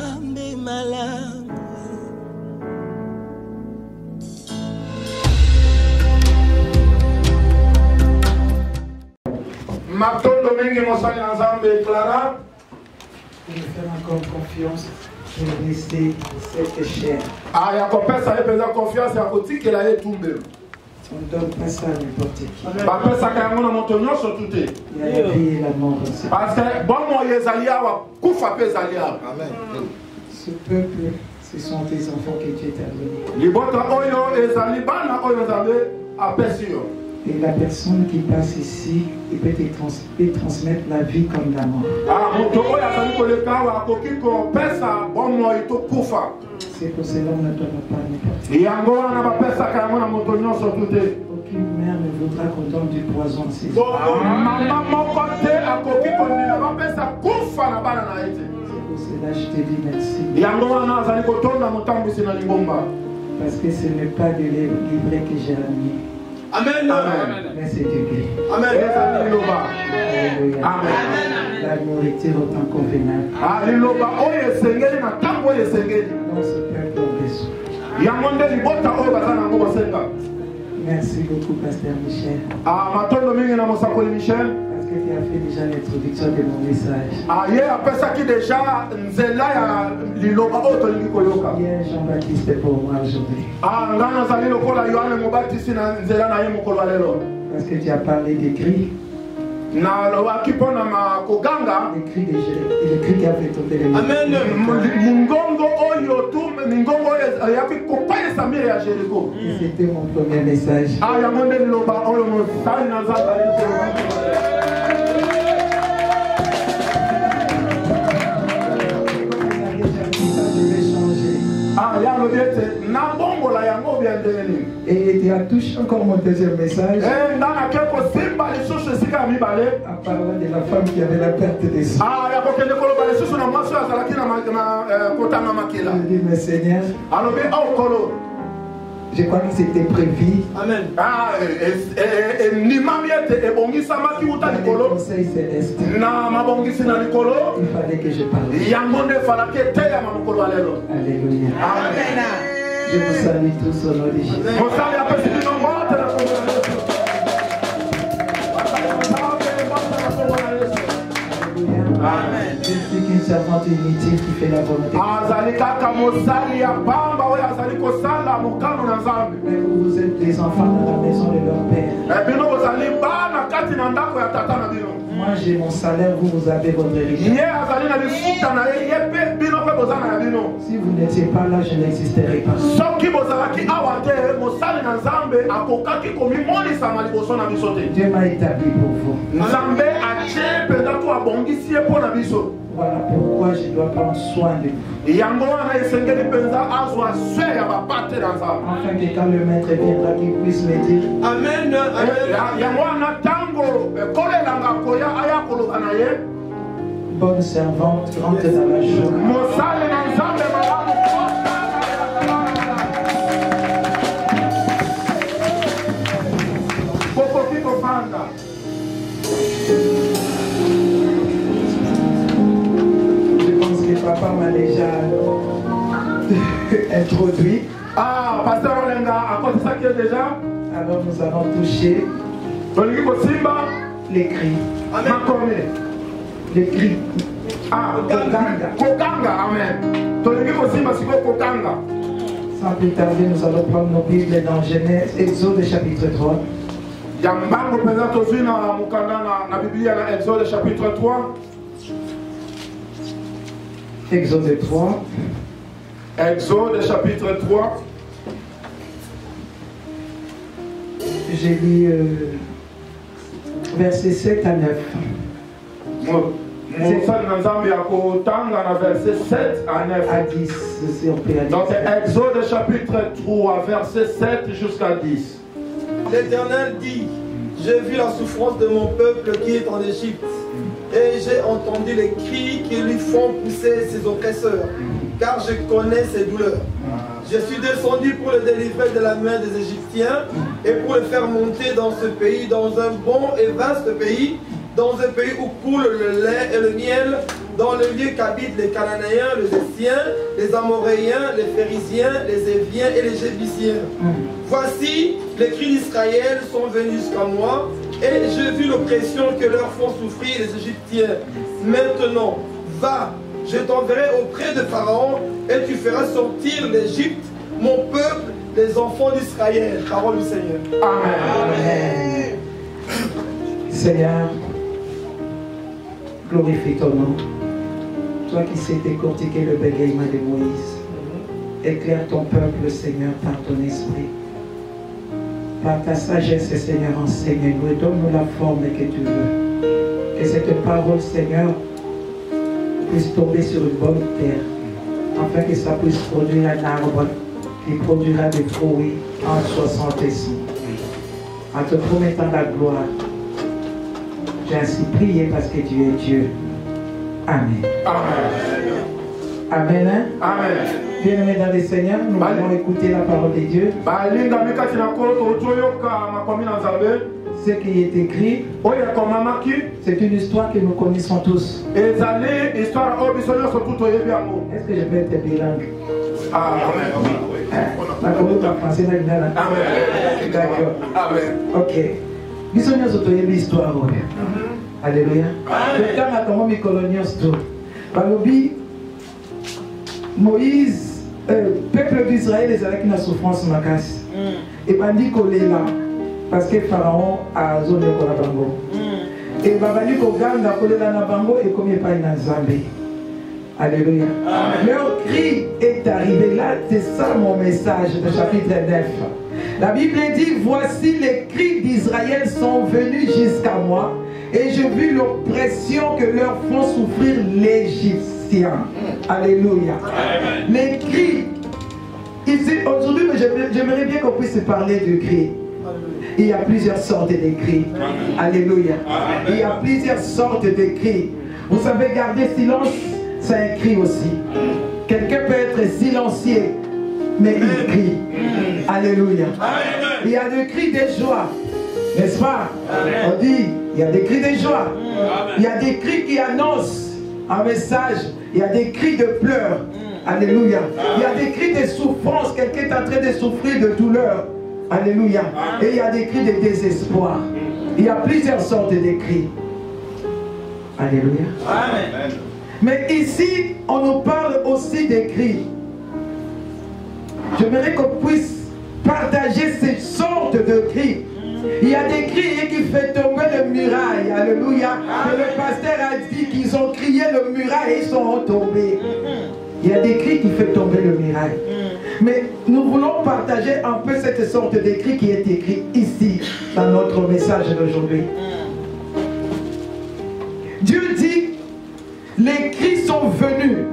Nzambe malamu. Matondo mingi mosali na Nzambe Clara. Il fait encore confiance pour rester cette chair. Ah, ya kopesa epeza confiance ya kotikela ye tumbe. On ne donne pas ça à n'importe qui. Bapesaka yango na moto nyonso tute. Il y a la vie et la mort aussi. Parce que bomo ezali awa kufa pe ezali awa. Amen. Ce peuple, ce sont des enfants que Dieu t'a donnés. Libota oyo ezali bana oyo Nzambe apesi yo. Et la personne qui passe ici, il peut te transmettre la vie comme la mort. Ah, moto oyo azali koleka awa akoki kopesa bomo ito kufa. C'est pour cela qu'on ne donne pas à n'importe qui. Yango wana bapesaka yango na moto nyonso tute. Aucune mère ne voudra qu'on donne du poison à ses enfants. Mama moko te akoki kondima bapesa kufa na bana na ete. C'est pour cela que je te dis merci. Yango wana azali kotonda motambwisi na lingomba. Parce que ce n'est pas de livret que j'ai amené. Amen. Amen. Mais c'est du blé. Amen. Alléluia. Amen. La nourriture autant convenable. Aliloba oyo esengeli na ntango oyo esengeli. Dans ce peuple en besoin. Yango nde libota oyo baza nango kosenga. Merci beaucoup, Pasteur Michel. Ah, matondo mingi na mosakoli Michel. Parce que tu as fait déjà l'introduction de mon message. Ah, ye apesaki deja nzela ya liloba oyo tolingi koyoka. Hier, Jean-Baptiste est pour moi aujourd'hui. Ah, nga nazali lokola Yohane Mobatisi na nzela na ye mokolo wa lelo. Parce que tu as parlé des cris. Na lobaki mpona makoganga. Les cris qui a fait tomber les morts. Amen. Mingongo oyo tu mingongo oyo yapi kopayesa mire ya Jericho. C'était mon premier message. Ah, yango nde liloba oyo mosali na Nzambe ali. Ah, yango biete na bongo la yango bien devenu. Et tu as touché encore mon deuxième message. Eh, ndana keko simba lisusu sika mibale. En parlant de la femme qui avait la perte des seins. Ah, ya kokende koloba lisusu na mwasi azalaki na kotanga makila. Je dis, mais Seigneur, Alobi au kolo. je crois que c'était prévu. Amen. Ah, nimami ete ebongisamaki uta likolo. Conseil céleste. Na mabongisi na likolo. Il fallait que je parle. Yango nde falaki etelema mokolo wa lelo. Alléluia. Amen. Je vous salue tous au nom de Jésus. Mosali apesi bino mbote na kombo na Yesu. Amen. Je suis qu'une servante inutile qui fait la volonté. Azali kaka mosali ya pamba oyo azali kosala mokano na Nzambe. Mais vous êtes des enfants dans la maison de leur père. Bino bozali bana kati na ndako ya tata na bino. Moi j'ai mon salaire, vous avez votre richesse. Ye azali na lifuta na ye ye pe bino pe bozana ya bino. Si vous n'étiez pas là, je n'existerais pas. Soki bozalaki awa te mosali na Nzambe akokaki komimonisama liboso na biso te. Dieu m'a établi pour vous. Nzambe atie mpenza to abongisi ye mpo na biso. Voilà pourquoi je dois prendre soin de vous. Yango wana esengeli mpenza azwa swe ya bapate na Nzambe. Afin que quand le maître viendra, qu'il puisse me dire Amen. Yango wana ntango kolelanga koya aya koloba na ye. bonne servante, rentre dans la joie. Mosali na Nzambe malamu. Kokoki kofanda. Je pense que papa m'a déjà introduit. Ah, Pasteur Olenga a cotisé déjà. Alors nous allons toucher les cris. Les cris. Ah, Kokanga, amen. Sans plus tarder, nous allons prendre nos Bibles dans Genèse, Exode chapitre 3. Yambango présente aussi na mukanda na Biblia na Exode chapitre 3. Exode 3. Exode chapitre 3. J'ai lu versets 7 à 9. Verset 7 à 9. À 10, si on peut aller. Donc Exode chapitre 3, verset 7 jusqu'à 10. L'Éternel dit, j'ai vu la souffrance de mon peuple qui est en Égypte, et j'ai entendu les cris qui lui font pousser ses oppresseurs, car je connais ses douleurs. Je suis descendu pour le délivrer de la main des Égyptiens et pour le faire monter dans ce pays, dans un bon et vaste pays, dans un pays où coule le lait et le miel, dans le lieu qu'habitent les Cananéens, les Essiens, les Amoréens, les Phérysiens, les Éviens et les Jébusiens. Voici, les cris d'Israël sont venus jusqu'à moi, et j'ai vu l'oppression que leur font souffrir les Égyptiens. Maintenant, va, je t'enverrai auprès de Pharaon, et tu feras sortir l'Égypte, mon peuple, les enfants d'Israël. Parole du Seigneur. Amen. Amen. Seigneur, glorifie ton nom. Toi qui sais décortiquer le bégaiement de Moïse, éclaire ton peuple, Seigneur, par ton esprit. Par ta sagesse, Seigneur, enseigne-nous et donne-nous la forme que tu veux. Que cette parole, Seigneur, puisse tomber sur une bonne terre, afin que ça puisse produire un arbre qui produira des fruits en 60 et 100. En te promettant la gloire, j'ai ainsi prié parce que tu es Dieu. Amen. Amen. Amen. Hein? Amen. Bien-aimés dans le Seigneur, nous allons écouter la parole de Dieu. Ce qui est écrit, c'est une histoire que nous connaissons tous. Est-ce que je peux être bilingue? D'accord. Ok. Nous avons l'histoire. Alléluia. Moïse, peuple d'Israël, est avec une souffrance macasse. Et bandit collé là, parce que Pharaon a zone de Kolabango. Et bandit Koganda collé là na bango et comme il pas une Zambie. Alléluia. Leur cri est arrivé là, c'est ça mon message de chapitre 9. La Bible dit, voici les cris d'Israël sont venus jusqu'à moi et j'ai vu l'oppression que leur font souffrir l'Égyptien. Alléluia. Amen. Les cris. Ici, aujourd'hui, j'aimerais bien qu'on puisse parler du cri. Il y a plusieurs sortes de cris. Alléluia. Amen. Il y a plusieurs sortes de cris. Vous savez, garder silence, c'est un cri aussi. Quelqu'un peut être silencieux, mais il crie. Alléluia. Amen. Il y a des cris de joie. N'est-ce pas? Amen. On dit, il y a des cris de joie. Amen. Il y a des cris qui annoncent un message. Il y a des cris de pleurs. Alléluia. Il y a des cris de souffrance. Quelqu'un est en train de souffrir de douleur. Alléluia. Et il y a des cris de désespoir. Il y a plusieurs sortes de cris. Alléluia. Amen. Mais ici, on nous parle aussi des cris. J'aimerais qu'on puisse partager ces sortes de cris. Il y a des cris qui font tomber le muraille. Alléluia. Et le pasteur a dit qu'ils ont crié le muraille et ils sont tombés. Il y a des cris qui font tomber le muraille. Mais nous voulons partager un peu cette sorte de cri qui est écrit ici dans notre message d'aujourd'hui. Dieu dit, les cris sont venus.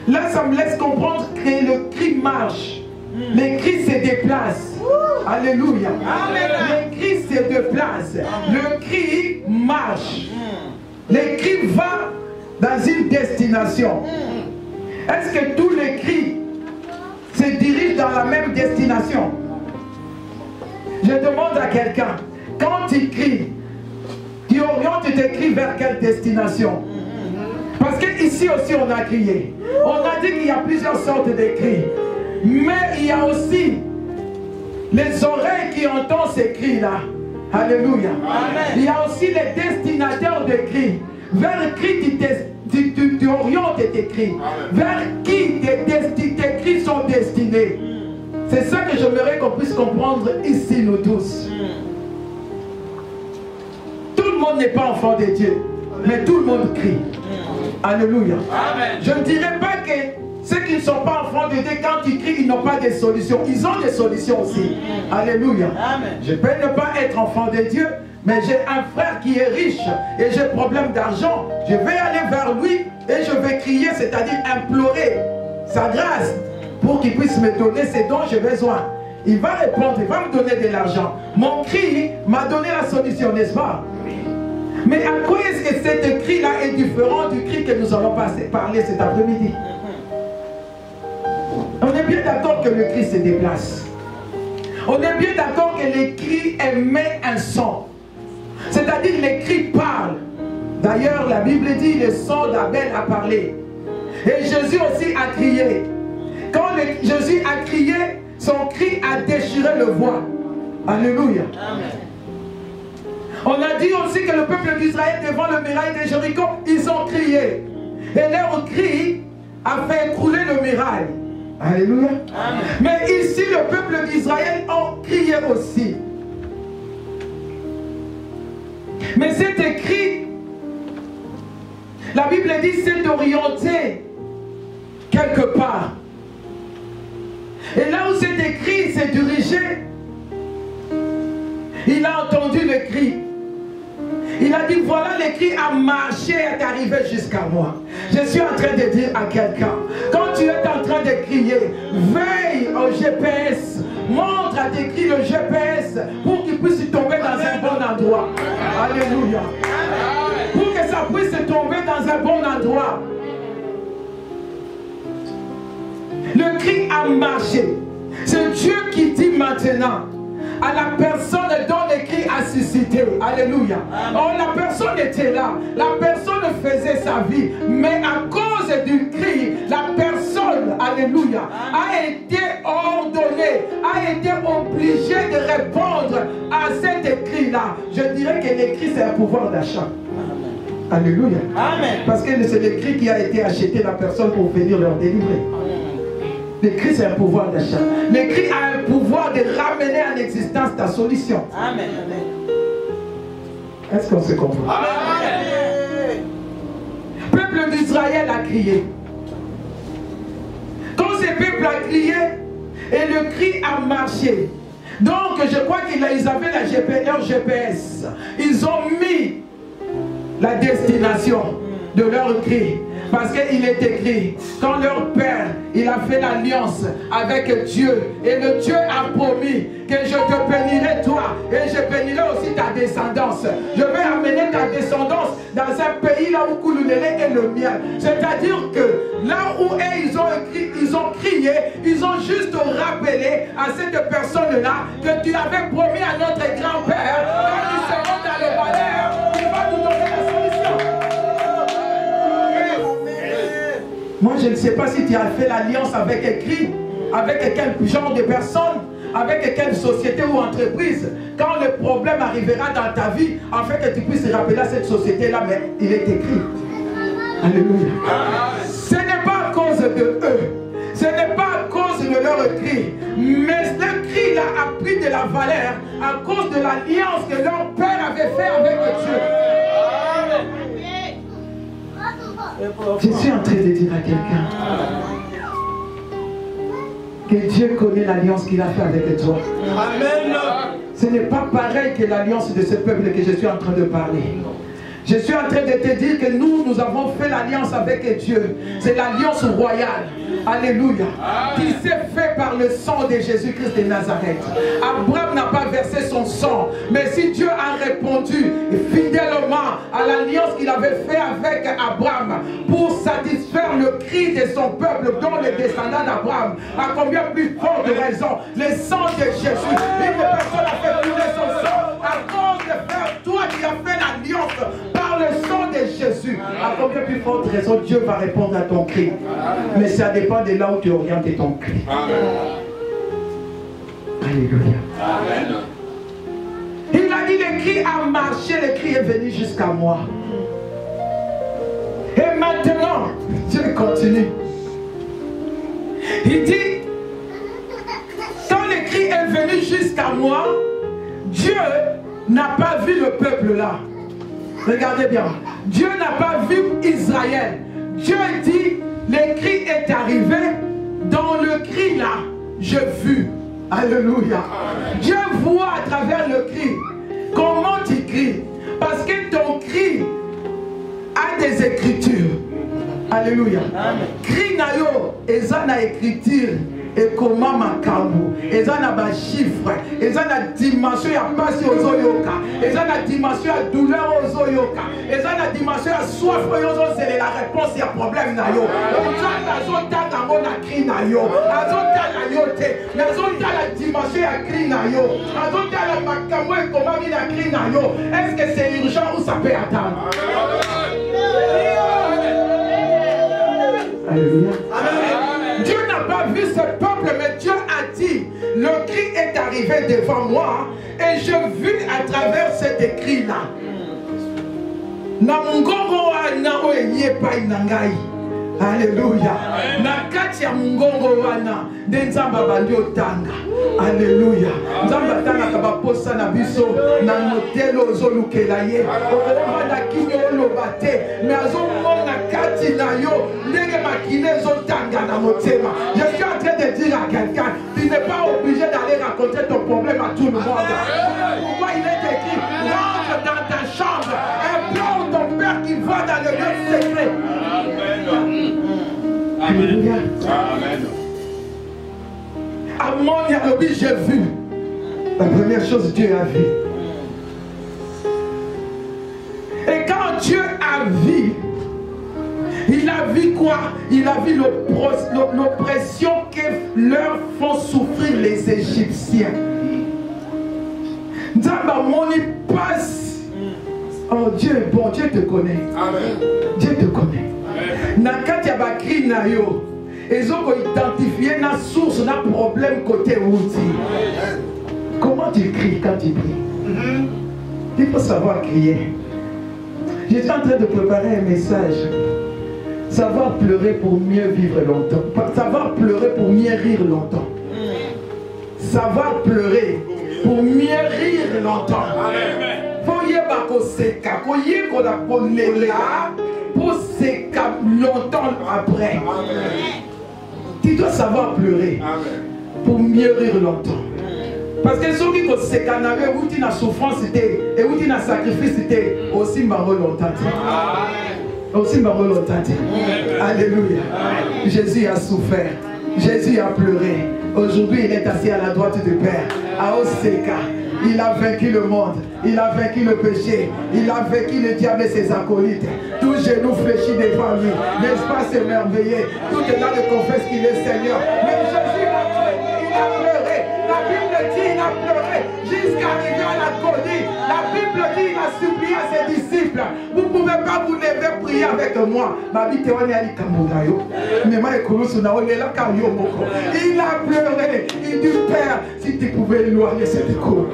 Là, ça me laisse comprendre que le cri marche. Les cris se déplacent. Alléluia. Les cris se déplacent. Le cri marche. Le cri va dans une destination. Est-ce que tous les cris se dirigent dans la même destination? Je demande à quelqu'un, quand tu cries, tu orientes tes cris vers quelle destination? Parce qu'ici aussi on a crié. On a dit qu'il y a plusieurs sortes de cris. Mais il y a aussi les oreilles qui entendent ces cris-là. Alléluia. Amen. Il y a aussi les destinataires de cris. Vers qui tu orientes tes cris. Amen. Vers qui tes cris sont destinés. C'est ça que j'aimerais qu'on puisse comprendre ici, nous tous. Tout le monde n'est pas enfant de Dieu, mais tout le monde crie. Alléluia. Amen. Je ne dirais pas que ceux qui ne sont pas enfants de Dieu, quand ils crient, ils n'ont pas de solution. Ils ont des solutions aussi. Alléluia. Amen. Je peux ne pas être enfant de Dieu, mais j'ai un frère qui est riche et j'ai problème d'argent. Je vais aller vers lui et je vais crier, c'est-à-dire implorer sa grâce pour qu'il puisse me donner ce dont j'ai besoin. Il va répondre, il va me donner de l'argent. Mon cri m'a donné la solution, n'est-ce pas? Mais à quoi est-ce que cet cri-là est différent du cri que nous allons parler cet après-midi? On est bien d'accord que le cri se déplace. On est bien d'accord que les cris émettent un son. C'est-à-dire les cris parlent D'ailleurs, la Bible dit le sang d'Abel a parlé. Et Jésus aussi a crié. Quand Jésus a crié, son cri a déchiré le voile. Alléluia. Amen. On a dit aussi que le peuple d'Israël devant le muraille de Jéricho, ils ont crié. Et leur cri a fait écrouler le muraille. Alléluia. Amen. Mais ici, le peuple d'Israël a crié aussi. Mais cet écrit, la Bible dit, c'est orienté quelque part. Et là où c'est écrit, c'est dirigé. Il a entendu le cri. Il a dit, voilà, le cri a marché, est arrivé jusqu'à moi. Je suis en train de dire à quelqu'un, quand tu es en train de crier, veille au GPS, montre à tes cris le GPS pour qu'il puisse tomber dans un bon endroit. Alléluia. Pour que ça puisse tomber dans un bon endroit. Le cri a marché. C'est Dieu qui dit maintenant à la personne dont le cri a suscité. Alléluia. Oh, la personne était là. La personne faisait sa vie. Mais à cause du cri, la personne, alléluia, a été ordonnée, a été obligée de répondre à cet cri-là. Je dirais que le cri, c'est un pouvoir d'achat. Alléluia. Amen. Parce que c'est le cri qui a été acheté la personne pour venir leur délivrer. Le cri, c'est un pouvoir d'achat. Le cri a un pouvoir de ramener en existence ta solution. Amen. Est-ce qu'on se comprend? Amen. Le peuple d'Israël a crié. Quand ce peuple a crié, et le cri a marché. Donc, je crois qu'ils avaient leur GPS. Ils ont mis la destination de leur cri. Parce qu'il est écrit, quand leur père, il a fait l'alliance avec Dieu, et le Dieu a promis que je te bénirai toi, et je bénirai aussi ta descendance. Je vais amener ta descendance dans un pays là où coule le lait et le miel. C'est-à-dire que là où ils ont crié, ils ont juste rappelé à cette personne-là que tu avais promis à notre grand-père, quand nous serons dans le malheur, il va nous donner la solution. Moi, je ne sais pas si tu as fait l'alliance avec qui, avec quel genre de personne, avec quelle société ou entreprise. Quand le problème arrivera dans ta vie, afin que tu puisses rappeler à cette société-là, mais il est écrit. Alléluia. Ce n'est pas à cause de eux. Ce n'est pas à cause de leur cri. Mais le cri-là a pris de la valeur à cause de l'alliance que leur père avait fait avec Dieu. Je suis en train de dire à quelqu'un que Dieu connaît l'alliance qu'il a fait avec toi. Amen. Ce n'est pas pareil que l'alliance de ce peuple que je suis en train de parler. Je suis en train de te dire que nous avons fait l'alliance avec Dieu. C'est l'alliance royale. Alléluia. Qui s'est fait par le sang de Jésus-Christ de Nazareth. Abraham n'a pas versé son sang. Mais si Dieu a répondu fidèlement à l'alliance qu'il avait fait avec Abraham pour satisfaire le cri de son peuple, dont les descendants d'Abraham, à combien plus forte raison, le sang de Jésus. Une personne a fait couler son sang à cause de faire toi qui as fait l'alliance par le sang de Jésus. À combien plus forte raison Dieu va répondre à ton cri. Mais ça dépend de là où tu orientes ton cri. Alléluia. Amen. Il a dit, le cri a marché, le cri est venu jusqu'à moi. Et maintenant, Dieu continue. Il dit, quand le cri est venu jusqu'à moi, Dieu n'a pas vu le peuple là. Regardez bien. Dieu n'a pas vu Israël. Dieu dit, le cri est arrivé. Dans le cri là, j'ai vu. Alléluia. Dieu voit à travers le cri comment tu cries. Parce que ton cri a des écritures. Alléluia. Cri na yo, eza na écriture. Et comment ma kambu, ils ont un chiffre, ils ont une dimension à passer aux oyoka, ils ont une dimension à douleur aux oyoka, ils ont une dimension à soif aux oyoka, c'est la réponse il y a problème na yo. Ils ont la cri na yo, ils ont la yote, mais ils ont la dimension à cri na yo, ils ont la makambo et comment il a cri na yo. Est-ce que c'est urgent ou ça peut attendre? Alléluia. Amen. Dieu n'a pas vu ce peuple, mais Dieu a dit, le cri est arrivé devant moi et je vis à travers cet écrit-là. Na mungongo wana oyenye pa inangai. Alléluia. Na kati ya mungongo wana nzamba bandi otanga. Alléluia. Nzamba tanga kabaposa na biso na motelo ozolukela ye. Okoba na kinyo olobate mais azomona kati na yo ndenge makine ezotanga na motema. Je suis en train de dire à quelqu'un, tu n'es pas obligé d'aller raconter ton problème à tout le monde. Pourquoi il est écrit, rentre dans ta chambre et pleure ton père qui va dans le lieu secret. Alléluia. Amen. À mon Yalobi, j'ai vu. La première chose, Dieu a vu. Et quand Dieu a vu, il a vu quoi? Il a vu l'oppression que leur font souffrir les Égyptiens. Nzamba moni passe. Oh Dieu est bon, Dieu te connaît. Amen. Dieu te connaît. Nakati ya bakri na yo, ezoko identifier na source na problème côté outil. Comment tu cries quand tu pries? Il faut savoir crier. J'étais en train de préparer un message. Savoir pleurer pour mieux vivre longtemps. Savoir pleurer pour mieux rire longtemps. Savoir pleurer pour mieux rire longtemps. Voyez bako seka, voyez qu'on a collé là pour seka longtemps après. Tu dois savoir pleurer pour mieux rire longtemps. Parce que ceux qui se canavaient, où tu as souffrance, et où tu as sacrifice, c'était aussi marre longtemps. Aussi marre longtemps. Alléluia. Jésus a souffert. Jésus a pleuré. Aujourd'hui, il est assis à la droite du Père. À Oseka. Il a vaincu le monde. Il a vaincu le péché. Il a vaincu le diable et ses acolytes. Tout genou fléchit devant lui. L'espace émerveillé. Tout est là de confesse qu'il est Seigneur. Mais Jésus a pleuré. La Bible dit il a pleuré jusqu'à arriver à l'agonie. La Bible dit il a supplié à ses disciples. Vous ne pouvez pas vous lever prier avec moi. Il a pleuré. Il dit Père, si tu pouvais éloigner cette coupe.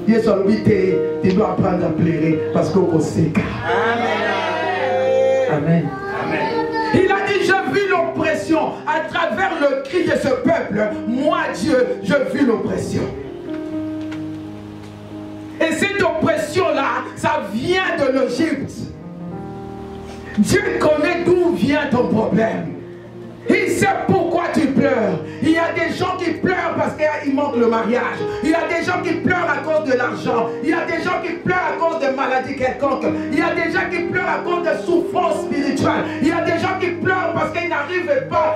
Tu dois apprendre à pleurer parce qu'on sait. Amen. Il a dit, je vis l'oppression à travers le cri de ce peuple. Moi, Dieu, je vis l'oppression. Et cette oppression-là, ça vient de l'Égypte. Dieu connaît d'où vient ton problème. Il sait pourquoi tu pleures. Il y a des gens qui pleurent parce qu'il manque le mariage. Il y a des gens qui pleurent à cause de l'argent. Il y a des gens qui pleurent à cause de maladies quelconques. Il y a des gens qui pleurent à cause de souffrances spirituelles. Il y a des gens qui pleurent parce qu'ils n'arrivent pas,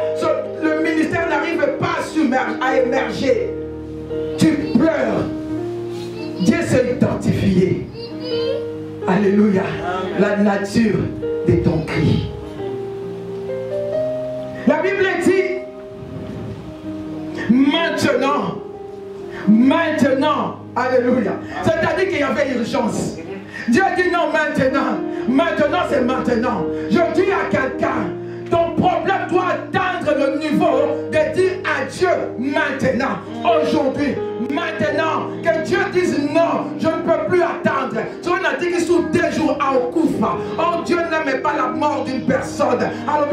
le ministère n'arrive pas à émerger. Tu pleures. Dieu s'est identifié. Alléluia. La nature de ton cri. La Bible dit maintenant, alléluia. C'est-à-dire qu'il y avait urgence. Dieu dit non maintenant c'est maintenant. Je dis à quelqu'un, ton problème doit atteindre le niveau de dire à Dieu maintenant, aujourd'hui, maintenant, que Dieu dise non, je ne peux plus attendre. On a dit qu'il sous 2 jours à Okufa. Oh, Dieu n'aime pas la mort d'une personne. Alors,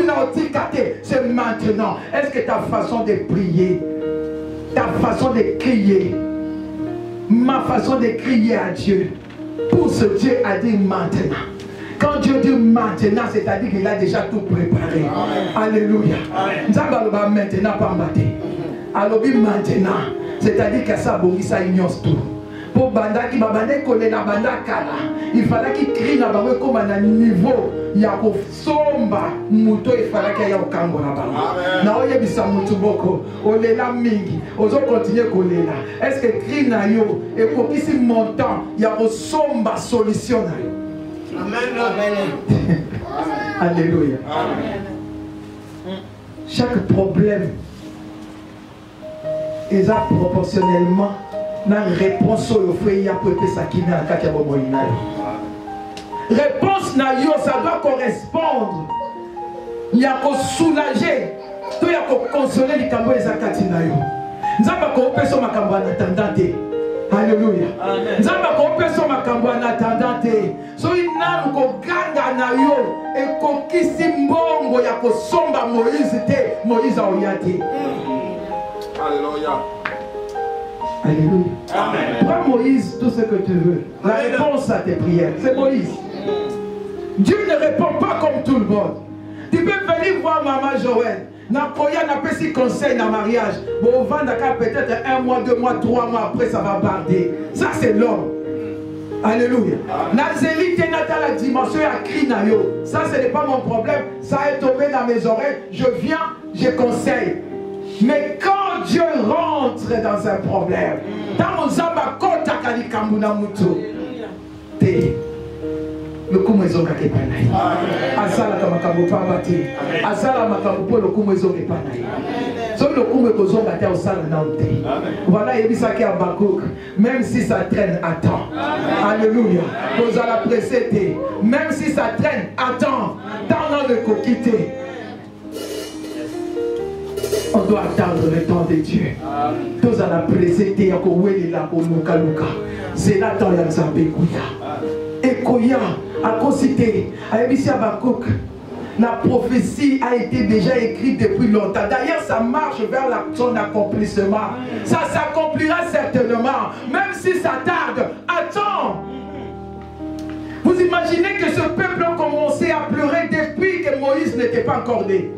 c'est maintenant. Est-ce que ta façon de prier, ta façon de crier, ma façon de crier à Dieu, pour ce Dieu a dit maintenant. Quand Dieu dit maintenant, c'est-à-dire qu'il a déjà tout préparé. Amen. Alléluia. Amen. Maintenant, pas alors maintenant, c'est-à-dire que ça ça ignore tout. Pour banda qui m'a collé la banda kala, il fallait qu'il crie na bango comme un niveau. Il y a ko somba muto il fallait qu'il y ait au kango na bango. Na oye bisa mutu boko, olela mingi, ozo continuer kolela. Est-ce que crie na yo et pour qui si montant, il y a ko somba solution na yo. Amen. Alléluia. Amen. Chaque problème est proportionnellement la réponse au fait pour que ça qui n'a qu'à réponse na yo, ça doit correspondre Il y a qu'à soulager. Il y a qu'à consoler les cambo et zakati na yo. Nzamba ko peso makambo en attendant. Alléluia. Nzamba ko peso makambo en attendant. So ina ko ganga na yo e ko kisi mbongo ya ko somba Moïse te Moïse oyati. Alléluia. Alléluia. Amen. Prends Moïse tout ce que tu veux. La réponse à tes prières, c'est Moïse. Dieu ne répond pas comme tout le monde. Tu peux venir voir maman Joël. Napoya n'a pas si conseil dans le mariage. Bon, peut-être 1 mois, 2 mois, 3 mois après, ça va barder. Ça, c'est l'homme. Alléluia. Nazélie, tu as la dimension à cri. Ça, ce n'est pas mon problème. Ça est tombé dans mes oreilles. Je viens, je conseille. Mais quand Dieu rentre dans un problème, dans mon zamba kota kalikamuna mutu, le coup maison kake panai. Asala kamakambo pambati. Asala makambo le coup maison kake panai. Sauf le coup maison kate au sala nante. Voilà yebisa ki Habakkuk. Même si ça traîne, attends. Alléluia. Vous allez presser. Même si ça traîne, attends. Dans le coquité. On doit attendre le temps de Dieu. Tous à la précédé, c'est là temps de Zambé. Et Koya a concité, a émis Habakkuk. La prophétie a été déjà écrite depuis longtemps. D'ailleurs, ça marche vers son accomplissement. Ça s'accomplira certainement. Même si ça tarde, attends. Vous imaginez que ce peuple a commencé à pleurer depuis que Moïse n'était pas encore né.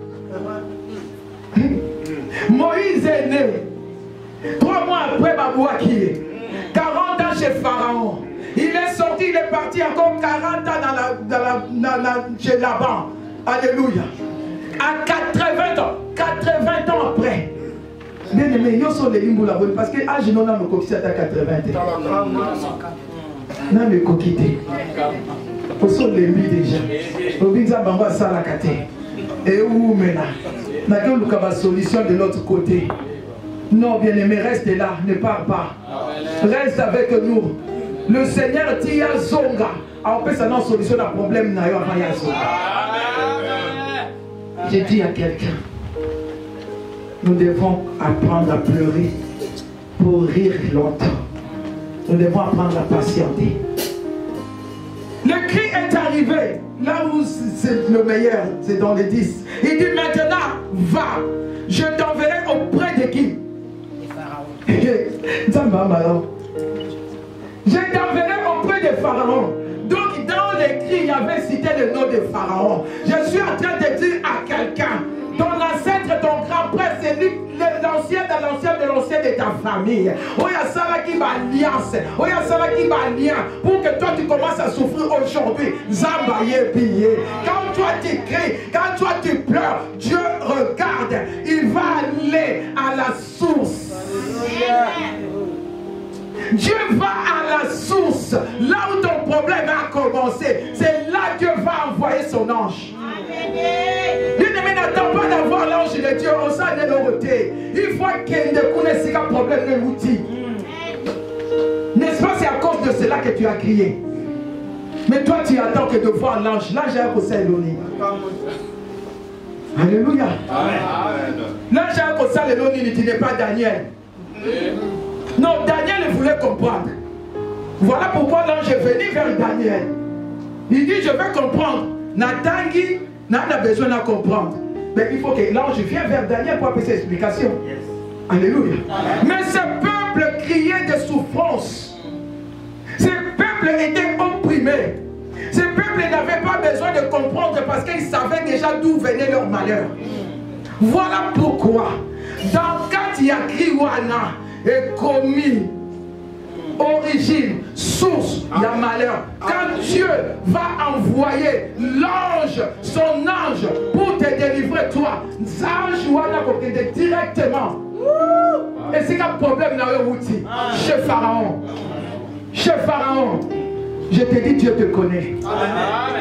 Moïse est né 3 mois après Babouaki, 40 ans chez Pharaon. Il est sorti, il est parti encore 40 ans chez Laban. Alléluia. À 80 ans, 80 ans après. Bien aimé, ils sont les limbou là parce que âge non a me coquité à 80 ans. Non me coquité. Ils sont les limbi déjà. Obinza bamba salakate. Et où maintenant? N'a qu'à la solution de l'autre côté. Non, bien aimé, reste là, ne pars pas. Reste avec nous. Le Seigneur tia zonga. On peut s'en solution à problème na yo avant ya zonga. J'ai dit à quelqu'un, nous devons apprendre à pleurer pour rire longtemps. Nous devons apprendre à patienter. Le cri est arrivé. Là où c'est le meilleur, c'est dans les 10. Il dit maintenant, va. Je t'enverrai auprès de qui? Je t'enverrai auprès de Pharaon. Donc dans l'écrit, il y avait cité le nom de Pharaon. Je suis en train de dire à quelqu'un, ton ancêtre, ton grand-père, c'est lui, l'ancien de l'ancien de ta famille. Oya Sala qui va alliance. Oya Sala qui va lien. Pour que toi tu commences à souffrir aujourd'hui. Zambaye pillé. Quand toi tu cries, quand toi tu pleures, Dieu regarde. Il va aller à la source. Dieu va à la source. Là où ton problème a commencé, c'est là que Dieu va envoyer son ange. Bien-aimé, n'attends pas d'avoir l'ange de Dieu. On s'en est l'aureté. Il faut qu'il ne connaisse pas problème de l'outil. N'est-ce pas, c'est à cause de cela que tu as crié. Mais toi, tu attends que de voir l'ange. L'ange a un conseil l'oni. Alléluia. L'ange a un conseil l'oni, tu n'es pas Daniel. Non, Daniel voulait comprendre. Voilà pourquoi l'ange est venu vers Daniel. Il dit, je vais comprendre. Natangi n'a besoin de comprendre. Mais il faut que l'ange vienne vers Daniel pour apporter ses explications. Yes. Alléluia. Amen. Mais ce peuple criait de souffrance. Ce peuple était opprimé. Ce peuple n'avait pas besoin de comprendre parce qu'il savait déjà d'où venait leur malheur. Voilà pourquoi, dans Katia Kriwana est commis origine, source, il y a malheur. Quand Dieu va envoyer l'ange, son ange, pour te délivrer, toi, l'ange va directement. Et c'est qu'un problème dans le outil. Chez Pharaon. Chez Pharaon. Je te dis, Dieu te connaît.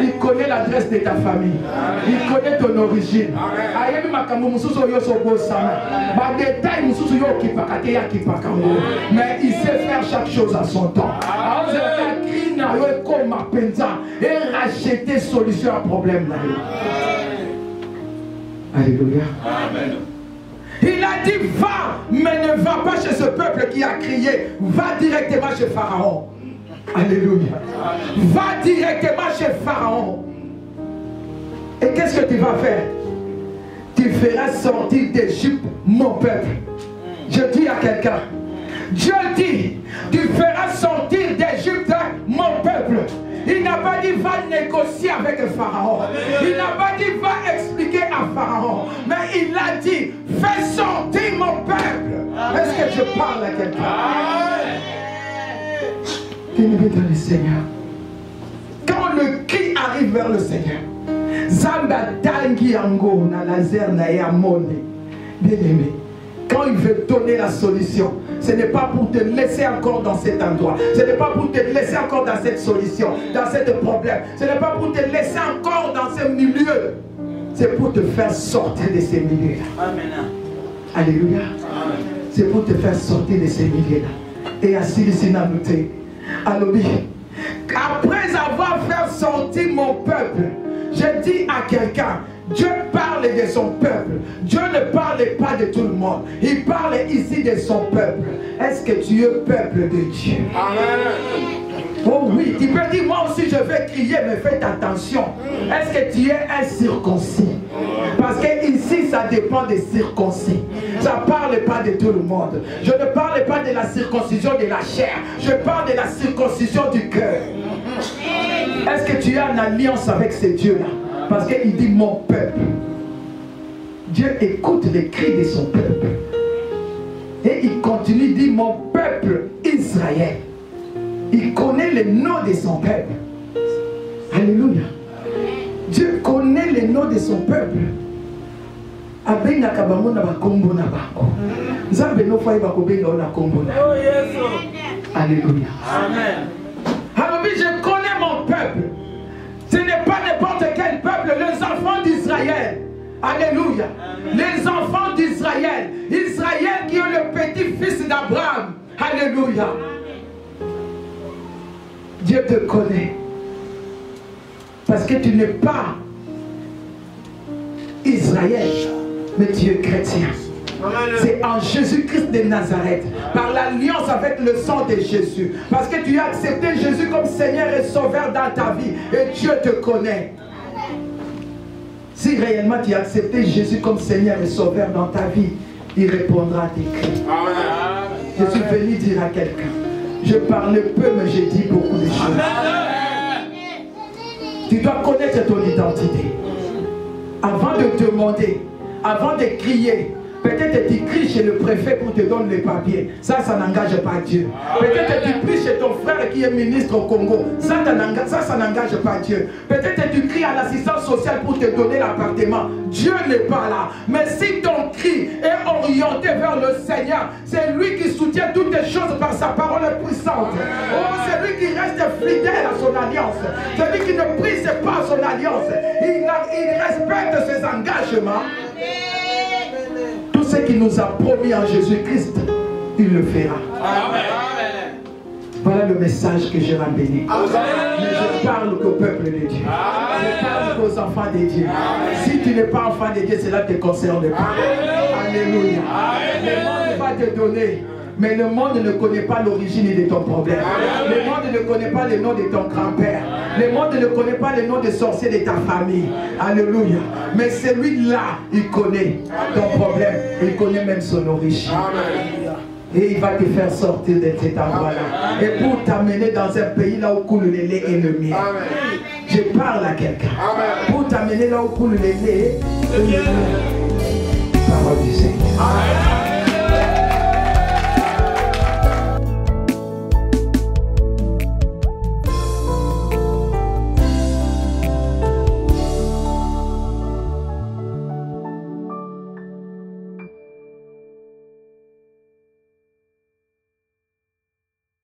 Il connaît l'adresse de ta famille. Il connaît ton origine. Mais il sait faire chaque chose à son temps. Et racheter solution à problème. Alléluia. Amen. Il a dit va, mais ne va pas chez ce peuple qui a crié. Va directement chez Pharaon. Alléluia. Va directement chez Pharaon. Et qu'est-ce que tu vas faire? Tu feras sortir d'Égypte mon peuple. Je dis à quelqu'un, Dieu dit, tu feras sortir d'Égypte mon peuple. Il n'a pas dit va négocier avec le Pharaon. Il n'a pas dit va expliquer à Pharaon. Mais il a dit fais sortir mon peuple. Est-ce que je parle à quelqu'un? Bien-aimé dans le Seigneur, quand le cri arrive vers le Seigneur, Zamba tangi yango na laser na yamone. Bien-aimé, quand il veut donner la solution, ce n'est pas pour te laisser encore dans cet endroit. Ce n'est pas pour te laisser encore dans cette solution, dans ce problème. Ce n'est pas pour te laisser encore dans ce milieu. C'est pour te faire sortir de ces milieux-là. Amen. Alléluia. C'est pour te faire sortir de ces milieux-là. Et ainsi, ici, Alléluia. Après avoir fait sortir mon peuple, je dis à quelqu'un, Dieu parle de son peuple. Dieu ne parle pas de tout le monde. Il parle ici de son peuple. Est-ce que tu es peuple de Dieu? Amen. Oh oui, tu peux dire, moi aussi je vais crier, mais faites attention. Est-ce que tu es un circoncis? Parce que ici, ça dépend des circoncis. Ça ne parle pas de tout le monde. Je ne parle pas de la circoncision de la chair. Je parle de la circoncision du cœur. Est-ce que tu es en alliance avec ce Dieu-là? Parce qu'il dit mon peuple. Dieu écoute les cris de son peuple. Et il continue, dit mon peuple Israël. Il connaît le nom de son peuple. Alléluia. Dieu connaît le nom de son peuple. Alléluia. Amen. Alors je connais mon peuple. Ce n'est pas n'importe quel peuple, les enfants d'Israël. Alléluia. Les enfants d'Israël. Israël qui est le petit-fils d'Abraham. Alléluia. Dieu te connaît. Parce que tu n'es pas Israël, mais tu es chrétien. C'est en Jésus-Christ de Nazareth, par l'alliance avec le sang de Jésus. Parce que tu as accepté Jésus comme Seigneur et Sauveur dans ta vie. Et Dieu te connaît. Si réellement tu as accepté Jésus comme Seigneur et Sauveur dans ta vie, il répondra à tes cris. Je suis venu dire à quelqu'un, je parle peu mais je dis beaucoup de choses. Tu dois connaître ton identité. Avant de demander, avant de crier, peut-être tu cries chez le préfet pour te donner les papiers. Ça n'engage pas Dieu. Peut-être tu cries chez ton frère qui est ministre au Congo. Ça n'engage pas Dieu. Peut-être tu cries à l'assistance sociale pour te donner l'appartement. Dieu n'est pas là. Mais si ton cri est orienté vers le Seigneur, c'est lui qui soutient toutes les choses par sa parole puissante. Oh, c'est lui qui reste fidèle à son alliance. C'est lui qui ne brise pas son alliance. Il respecte ses engagements. Tout ce qu'il nous a promis en Jésus-Christ, il le fera. Amen. Voilà le message que je béni. Mais je parle qu'au peuple de Dieu. Je parle qu'aux enfants de Dieu. Si tu n'es pas enfant de Dieu, cela ne te concerne pas. Alléluia. Le monde va te donner. Mais le monde ne connaît pas l'origine de ton problème. Le monde ne connaît pas le nom de ton grand-père. Le monde ne connaît pas le nom des sorciers de ta famille. Alléluia. Mais celui-là, il connaît ton problème. Il connaît même son origine. Et il va te faire sortir de cet endroit-là. Et pour t'amener dans un pays là où coule le lait et le miel. Je parle à quelqu'un. Pour t'amener là où coule le lait et le miel. Parole du Seigneur.